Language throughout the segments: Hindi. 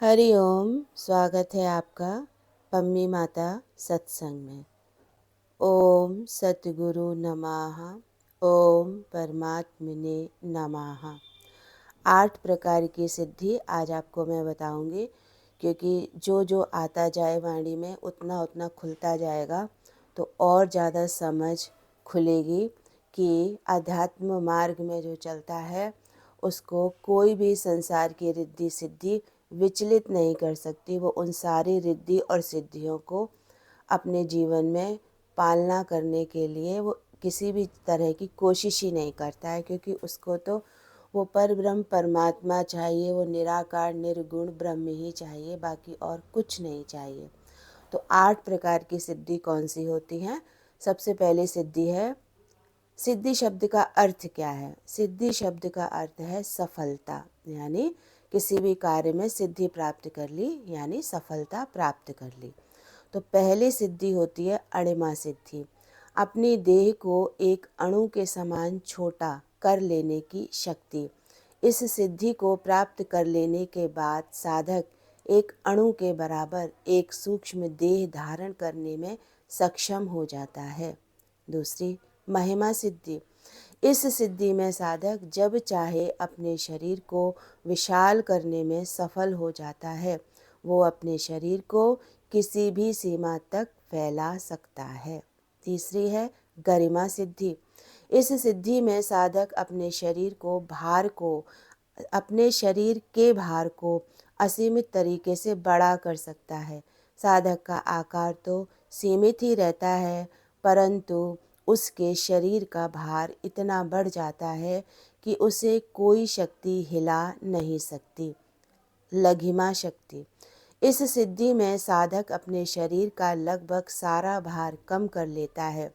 हरि ओम। स्वागत है आपका पम्मी माता सत्संग में। ओम सतगुरु नमः। ओम परमात्मने नमः। 8 प्रकार की सिद्धि आज आपको मैं बताऊंगी, क्योंकि जो जो आता जाए वाणी में उतना उतना खुलता जाएगा, तो और ज़्यादा समझ खुलेगी कि आध्यात्म मार्ग में जो चलता है उसको कोई भी संसार की रिद्धि सिद्धि विचलित नहीं कर सकती। वो उन सारी रिद्धि और सिद्धियों को अपने जीवन में पालना करने के लिए वो किसी भी तरह की कोशिश ही नहीं करता है, क्योंकि उसको तो वो परब्रह्म परमात्मा चाहिए, वो निराकार निर्गुण ब्रह्म ही चाहिए, बाकी और कुछ नहीं चाहिए। तो 8 प्रकार की सिद्धि कौन सी होती हैं? सबसे पहली सिद्धि है, सिद्धि शब्द का अर्थ क्या है? सिद्धि शब्द का अर्थ है सफलता, यानी किसी भी कार्य में सिद्धि प्राप्त कर ली, यानी सफलता प्राप्त कर ली। तो पहली सिद्धि होती है अणिमा सिद्धि, अपनी देह को एक अणु के समान छोटा कर लेने की शक्ति। इस सिद्धि को प्राप्त कर लेने के बाद साधक एक अणु के बराबर एक सूक्ष्म देह धारण करने में सक्षम हो जाता है। दूसरी महिमा सिद्धि, इस सिद्धि में साधक जब चाहे अपने शरीर को विशाल करने में सफल हो जाता है। वो अपने शरीर को किसी भी सीमा तक फैला सकता है। तीसरी है गरिमा सिद्धि, इस सिद्धि में साधक अपने शरीर के भार को असीमित तरीके से बड़ा कर सकता है। साधक का आकार तो सीमित ही रहता है, परंतु उसके शरीर का भार इतना बढ़ जाता है कि उसे कोई शक्ति हिला नहीं सकती। लघिमा शक्ति, इस सिद्धि में साधक अपने शरीर का लगभग सारा भार कम कर लेता है।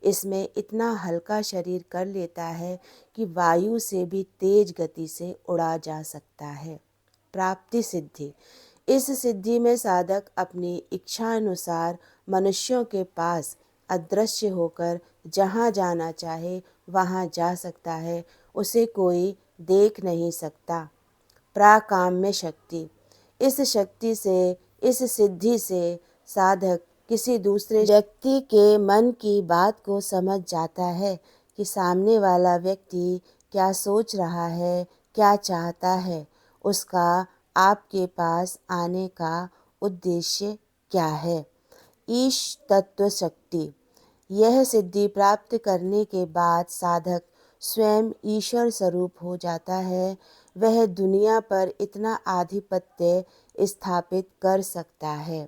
इसमें इतना हल्का शरीर कर लेता है कि वायु से भी तेज गति से उड़ा जा सकता है। प्राप्ति सिद्धि, इस सिद्धि में साधक अपनी इच्छानुसार मनुष्यों के पास अदृश्य होकर जहाँ जाना चाहे वहाँ जा सकता है, उसे कोई देख नहीं सकता। प्राकाम्य शक्ति, इस सिद्धि से साधक किसी दूसरे व्यक्ति के मन की बात को समझ जाता है कि सामने वाला व्यक्ति क्या सोच रहा है, क्या चाहता है, उसका आपके पास आने का उद्देश्य क्या है। ईश तत्व शक्ति, यह सिद्धि प्राप्त करने के बाद साधक स्वयं ईश्वर स्वरूप हो जाता है। वह दुनिया पर इतना आधिपत्य स्थापित कर सकता है।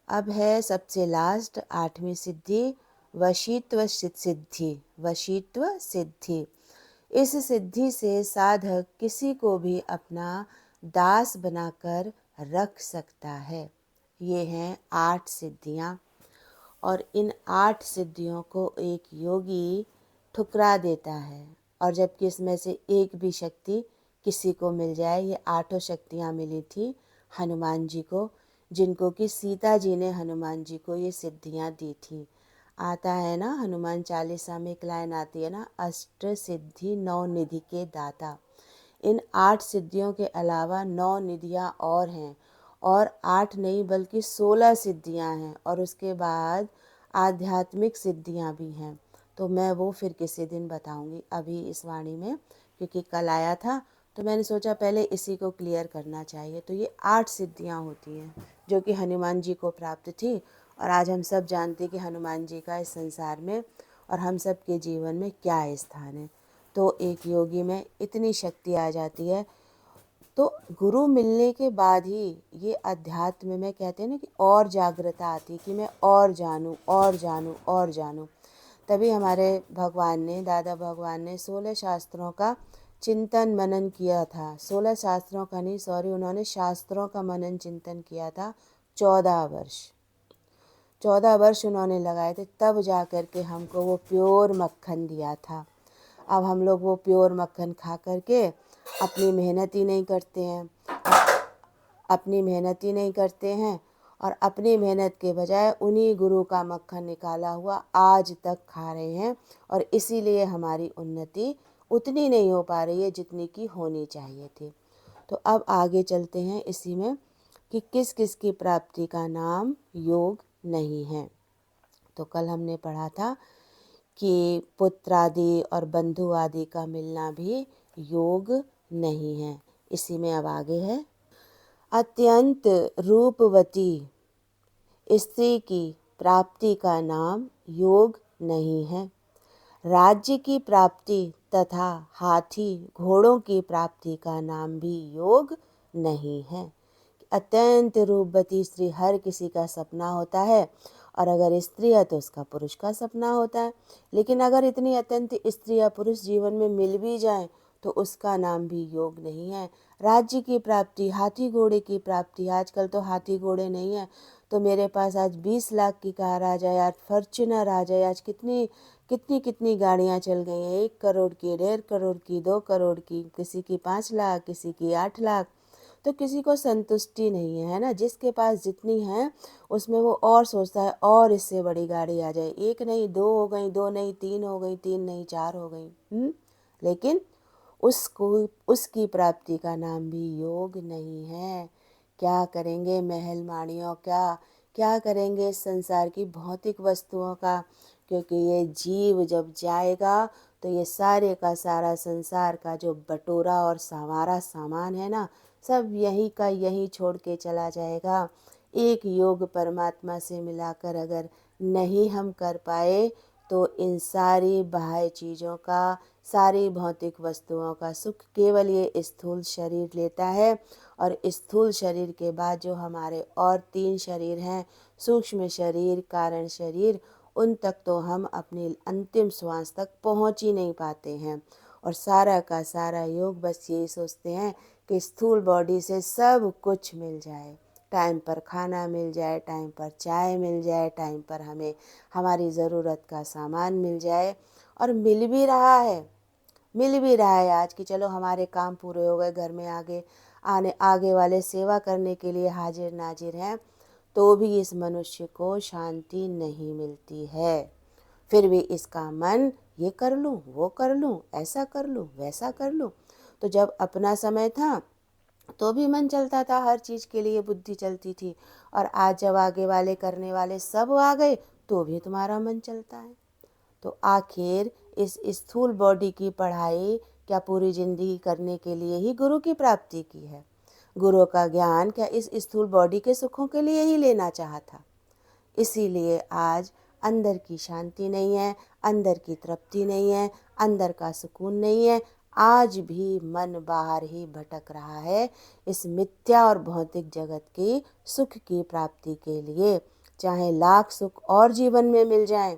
अब है सबसे लास्ट 8वीं सिद्धि, वशीत्व सिद्धि। वशीत्व सिद्धि, इस सिद्धि से साधक किसी को भी अपना दास बनाकर रख सकता है। ये हैं 8 सिद्धियाँ, और इन 8 सिद्धियों को एक योगी ठुकरा देता है। और जबकि इसमें से एक भी शक्ति किसी को मिल जाए, ये 8 शक्तियाँ मिली थी हनुमान जी को, जिनको कि सीता जी ने हनुमान जी को ये सिद्धियाँ दी थी। आता है ना, हनुमान चालीसा में एक लाइन आती है ना, अष्ट सिद्धि 9 निधि के दाता। इन 8 सिद्धियों के अलावा 9 निधियाँ और हैं, और 8 नहीं बल्कि 16 सिद्धियाँ हैं, और उसके बाद आध्यात्मिक सिद्धियाँ भी हैं। तो मैं वो फिर किसी दिन बताऊंगी, अभी इस वाणी में, क्योंकि कल आया था तो मैंने सोचा पहले इसी को क्लियर करना चाहिए। तो ये 8 सिद्धियाँ होती हैं जो कि हनुमान जी को प्राप्त थी, और आज हम सब जानते हैं कि हनुमान जी का इस संसार में और हम सब के जीवन में क्या स्थान है। तो एक योगी में इतनी शक्ति आ जाती है। तो गुरु मिलने के बाद ही ये अध्यात्म में कहते हैं ना कि और जागृता आती, कि मैं और जानूं और जानूं और जानूं। तभी हमारे भगवान ने, दादा भगवान ने 16 शास्त्रों का चिंतन मनन किया था। 16 शास्त्रों का नहीं, सॉरी, उन्होंने शास्त्रों का मनन चिंतन किया था 14 वर्ष। 14 वर्ष उन्होंने लगाए थे, तब जा कर के हमको वो प्योर मक्खन दिया था। अब हम लोग वो प्योर मक्खन खा करके अपनी मेहनत ही नहीं करते हैं, और अपनी मेहनत के बजाय उन्हीं गुरु का मक्खन निकाला हुआ आज तक खा रहे हैं, और इसीलिए हमारी उन्नति उतनी नहीं हो पा रही है जितनी की होनी चाहिए थी। तो अब आगे चलते हैं इसी में कि किस किस की प्राप्ति का नाम योग नहीं है। तो कल हमने पढ़ा था कि पुत्र आदि और बंधु आदि का मिलना भी योग नहीं है। इसी में अब आगे है, अत्यंत रूपवती स्त्री की प्राप्ति का नाम योग नहीं है। राज्य की प्राप्ति तथा हाथी घोड़ों की प्राप्ति का नाम भी योग नहीं है। अत्यंत रूपवती स्त्री हर किसी का सपना होता है, और अगर स्त्री है तो उसका पुरुष का सपना होता है। लेकिन अगर इतनी अत्यंत स्त्री या पुरुष जीवन में मिल भी जाए तो उसका नाम भी योग नहीं है। राज्य की प्राप्ति, हाथी घोड़े की प्राप्ति, आजकल तो हाथी घोड़े नहीं है तो मेरे पास आज 20 लाख की कार आ जाए, आज फॉर्च्यूनर आ जाए, आज कितनी कितनी कितनी गाड़ियाँ चल गई हैं, 1 करोड़ की, 1.5 करोड़ की, 2 करोड़ की, किसी की 5 लाख, किसी की 8 लाख, तो किसी को संतुष्टि नहीं है ना। जिसके पास जितनी है उसमें वो और सोचता है और इससे बड़ी गाड़ी आ जाए, 1 नहीं 2 हो गई, 2 नहीं 3 हो गई, 3 नहीं 4 हो गई। लेकिन उसको उसकी प्राप्ति का नाम भी योग नहीं है। क्या करेंगे महल माड़ियों का, क्या करेंगे इस संसार की भौतिक वस्तुओं का, क्योंकि ये जीव जब जाएगा तो ये सारे का सारा संसार का जो बटोरा और संवारा सामान है ना, सब यहीं का यहीं छोड़ के चला जाएगा। एक योग परमात्मा से मिलाकर अगर नहीं हम कर पाए तो इन सारी बाह्य चीज़ों का, सारी भौतिक वस्तुओं का सुख केवल ये स्थूल शरीर लेता है। और स्थूल शरीर के बाद जो हमारे और 3 शरीर हैं, सूक्ष्म शरीर, कारण शरीर, उन तक तो हम अपनी अंतिम श्वास तक पहुंच ही नहीं पाते हैं। और सारा का सारा योग बस यही सोचते हैं कि स्थूल बॉडी से सब कुछ मिल जाए, टाइम पर खाना मिल जाए, टाइम पर चाय मिल जाए, टाइम पर हमें हमारी ज़रूरत का सामान मिल जाए। और मिल भी रहा है, मिल भी रहा है आज कि चलो हमारे काम पूरे हो गए, घर में आगे वाले सेवा करने के लिए हाजिर नाजिर हैं, तो भी इस मनुष्य को शांति नहीं मिलती है। फिर भी इसका मन ये कर लूँ, वो कर लूँ, ऐसा कर लूँ, वैसा कर लूँ। तो जब अपना समय था तो भी मन चलता था, हर चीज़ के लिए बुद्धि चलती थी, और आज जब आगे वाले करने वाले सब आ गए तो भी तुम्हारा मन चलता है। तो आखिर इस स्थूल बॉडी की पढ़ाई क्या पूरी जिंदगी करने के लिए ही गुरु की प्राप्ति की है? गुरु का ज्ञान क्या इस स्थूल बॉडी के सुखों के लिए ही लेना चाहा था? इसीलिए आज अंदर की शांति नहीं है, अंदर की तृप्ति नहीं है, अंदर का सुकून नहीं है। आज भी मन बाहर ही भटक रहा है इस मिथ्या और भौतिक जगत की सुख की प्राप्ति के लिए। चाहे लाख सुख और जीवन में मिल जाएं,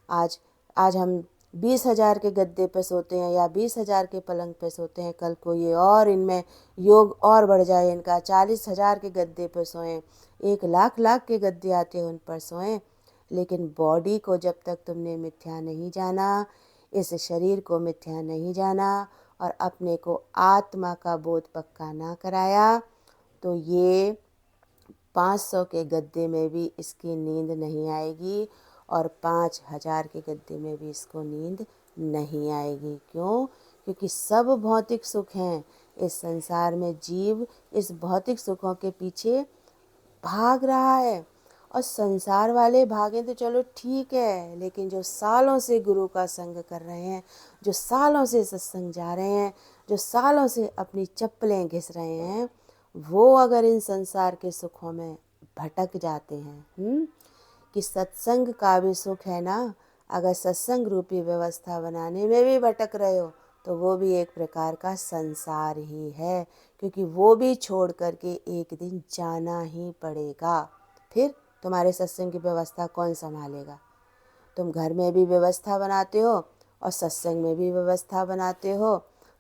आज आज हम 20,000 के गद्दे पे सोते हैं या 20,000 के पलंग पे सोते हैं, कल को ये और इनमें योग और बढ़ जाए, इनका 40,000 के गद्दे पे सोएं, 1 लाख लाख के गद्दे आते हैं उन पर सोएं। लेकिन बॉडी को जब तक तुमने मिथ्या नहीं जाना, इस शरीर को मिथ्या नहीं जाना और अपने को आत्मा का बोध पक्का ना कराया, तो ये 500 के गद्दे में भी इसकी नींद नहीं आएगी और 5,000 के गद्दे में भी इसको नींद नहीं आएगी। क्यों? क्योंकि सब भौतिक सुख हैं इस संसार में। जीव इस भौतिक सुखों के पीछे भाग रहा है, और संसार वाले भागें तो चलो ठीक है, लेकिन जो सालों से गुरु का संग कर रहे हैं, जो सालों से सत्संग जा रहे हैं, जो सालों से अपनी चप्पलें घिस रहे हैं, वो अगर इन संसार के सुखों में भटक जाते हैं, कि सत्संग का भी सुख है ना, अगर सत्संग रूपी व्यवस्था बनाने में भी भटक रहे हो तो वो भी एक प्रकार का संसार ही है, क्योंकि वो भी छोड़ करके एक दिन जाना ही पड़ेगा। फिर तुम्हारे सत्संग की व्यवस्था कौन संभालेगा? तुम घर में भी व्यवस्था बनाते हो और सत्संग में भी व्यवस्था बनाते हो,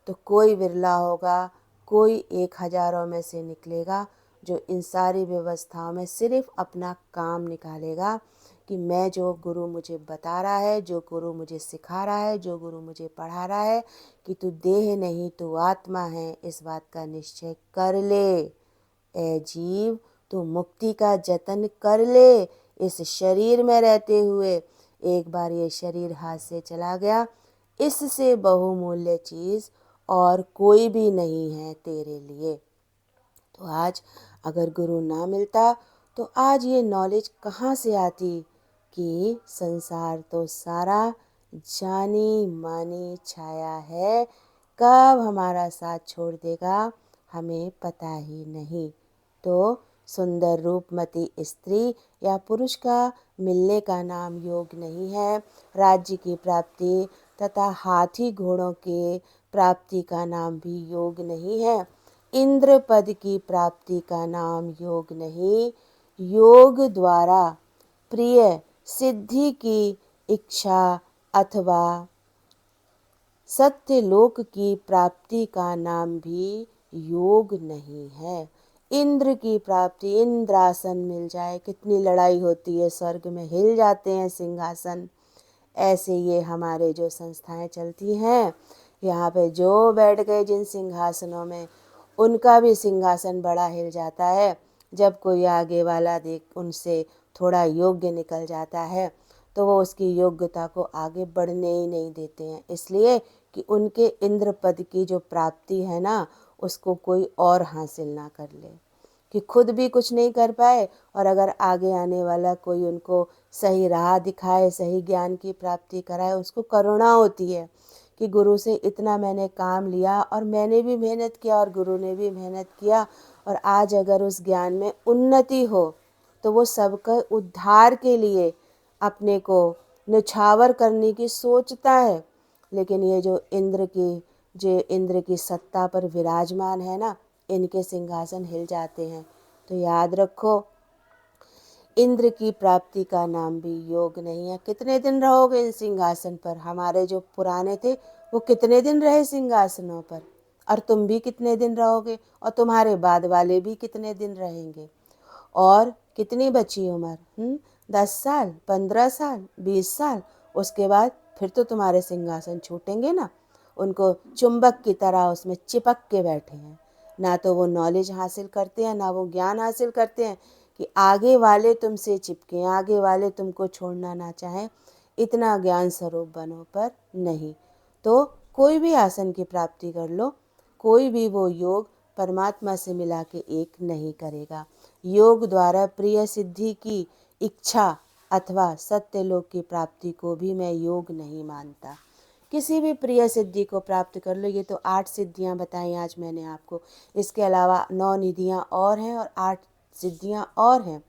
तो कोई विरला होगा, कोई 1,000 में से निकलेगा जो इन सारी व्यवस्थाओं में सिर्फ अपना काम निकालेगा कि मैं जो गुरु मुझे बता रहा है, जो गुरु मुझे सिखा रहा है, जो गुरु मुझे पढ़ा रहा है कि तू देह नहीं तू आत्मा है, इस बात का निश्चय कर ले। ए जीव, तू मुक्ति का जतन कर ले। इस शरीर में रहते हुए एक बार ये शरीर हाथ से चला गया, इससे बहुमूल्य चीज़ और कोई भी नहीं है तेरे लिए। तो आज अगर गुरु ना मिलता तो आज ये नॉलेज कहाँ से आती कि संसार तो सारा जानी मानी छाया है, कब हमारा साथ छोड़ देगा हमें पता ही नहीं। तो सुंदर रूपमती स्त्री या पुरुष का मिलने का नाम योग नहीं है। राज्य की प्राप्ति तथा हाथी घोड़ों के प्राप्ति का नाम भी योग नहीं है। इंद्र पद की प्राप्ति का नाम योग नहीं। योग द्वारा प्रिय सिद्धि की इच्छा अथवा सत्यलोक की प्राप्ति का नाम भी योग नहीं है। इंद्र की प्राप्ति, इंद्रासन मिल जाए, कितनी लड़ाई होती है, स्वर्ग में हिल जाते हैं सिंहासन। ऐसे ये हमारे जो संस्थाएं चलती हैं, यहाँ पे जो बैठ गए जिन सिंहासनों में, उनका भी सिंहासन बड़ा हिल जाता है। जब कोई आगे वाला देख उनसे थोड़ा योग्य निकल जाता है तो वो उसकी योग्यता को आगे बढ़ने ही नहीं देते हैं, इसलिए कि उनके इंद्र पद की जो प्राप्ति है ना, उसको कोई और हासिल ना कर ले, कि खुद भी कुछ नहीं कर पाए और अगर आगे आने वाला कोई उनको सही राह दिखाए, सही ज्ञान की प्राप्ति कराए, उसको करुणा होती है कि गुरु से इतना मैंने काम लिया और मैंने भी मेहनत किया और गुरु ने भी मेहनत किया, और आज अगर उस ज्ञान में उन्नति हो तो वो सबका उद्धार के लिए अपने को निछावर करने की सोचता है। लेकिन ये जो इंद्र की सत्ता पर विराजमान है ना, इनके सिंहासन हिल जाते हैं। तो याद रखो, इंद्र की प्राप्ति का नाम भी योग नहीं है। कितने दिन रहोगे इन सिंहासन पर? हमारे जो पुराने थे वो कितने दिन रहे सिंहासनों पर, और तुम भी कितने दिन रहोगे, और तुम्हारे बाद वाले भी कितने दिन रहेंगे। और कितनी बची उम्र? 10 साल, 15 साल, 20 साल, उसके बाद फिर तो तुम्हारे सिंहासन छूटेंगे ना। उनको चुंबक की तरह उसमें चिपक के बैठे हैं, ना तो वो नॉलेज हासिल करते हैं, ना वो ज्ञान हासिल करते हैं कि आगे वाले तुमसे चिपके, आगे वाले तुमको छोड़ना ना चाहें। इतना ज्ञान स्वरूप बनो, पर नहीं। तो कोई भी आसन की प्राप्ति कर लो, कोई भी वो योग परमात्मा से मिला के एक नहीं करेगा। योग द्वारा प्रिय सिद्धि की इच्छा अथवा सत्यलोक की प्राप्ति को भी मैं योग नहीं मानता। किसी भी प्रिय सिद्धि को प्राप्त कर लो। ये तो 8 सिद्धियां बताई आज मैंने आपको, इसके अलावा 9 निधियां और हैं और 8 सिद्धियां और हैं,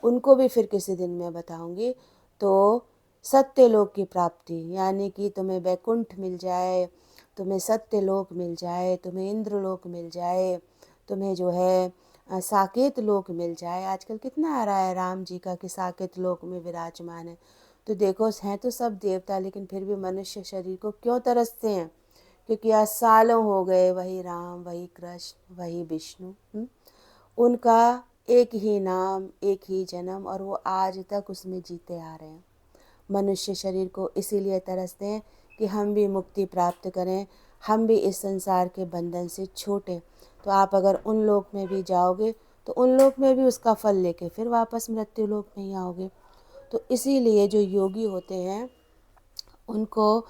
उनको भी फिर किसी दिन मैं बताऊंगी। तो सत्यलोक की प्राप्ति यानी कि तुम्हें वैकुंठ मिल जाए, तुम्हें सत्यलोक मिल जाए, तुम्हें इंद्रलोक मिल जाए, तुम्हें जो है साकेत लोक मिल जाए। आजकल कितना आ रहा है राम जी का कि साकेत लोक में विराजमान है। तो देखो, हैं तो सब देवता, लेकिन फिर भी मनुष्य शरीर को क्यों तरसते हैं? क्योंकि आज सालों हो गए वही राम, वही कृष्ण, वही विष्णु, उनका एक ही नाम, एक ही जन्म, और वो आज तक उसमें जीते आ रहे हैं। मनुष्य शरीर को इसीलिए तरसते हैं कि हम भी मुक्ति प्राप्त करें, हम भी इस संसार के बंधन से छूटें। तो आप अगर उन लोक में भी जाओगे तो उन लोक में भी उसका फल लेके फिर वापस मृत्यु लोक में ही आओगे। तो इसीलिए जो योगी होते हैं उनको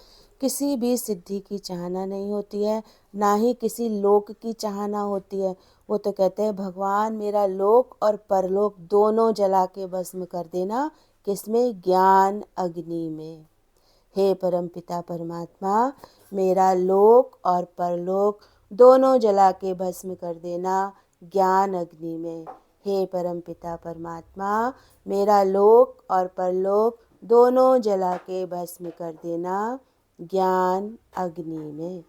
किसी भी सिद्धि की चाहना नहीं होती है, ना ही किसी लोक की चाहना होती है। वो तो कहते हैं भगवान मेरा लोक और परलोक दोनों जला के भस्म कर देना, किसमें? ज्ञान अग्नि में। हे परमपिता परमात्मा, मेरा लोक और परलोक दोनों जला के भस्म कर देना ज्ञान अग्नि में। हे परमपिता परमात्मा, मेरा लोक और परलोक दोनों जला के भस्म कर देना ज्ञान अग्नि में।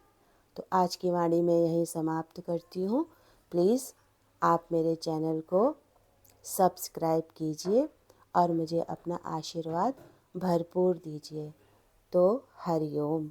तो आज की वाणी मैं यहीं समाप्त करती हूँ। प्लीज़ आप मेरे चैनल को सब्सक्राइब कीजिए और मुझे अपना आशीर्वाद भरपूर दीजिए। तो हरिओम।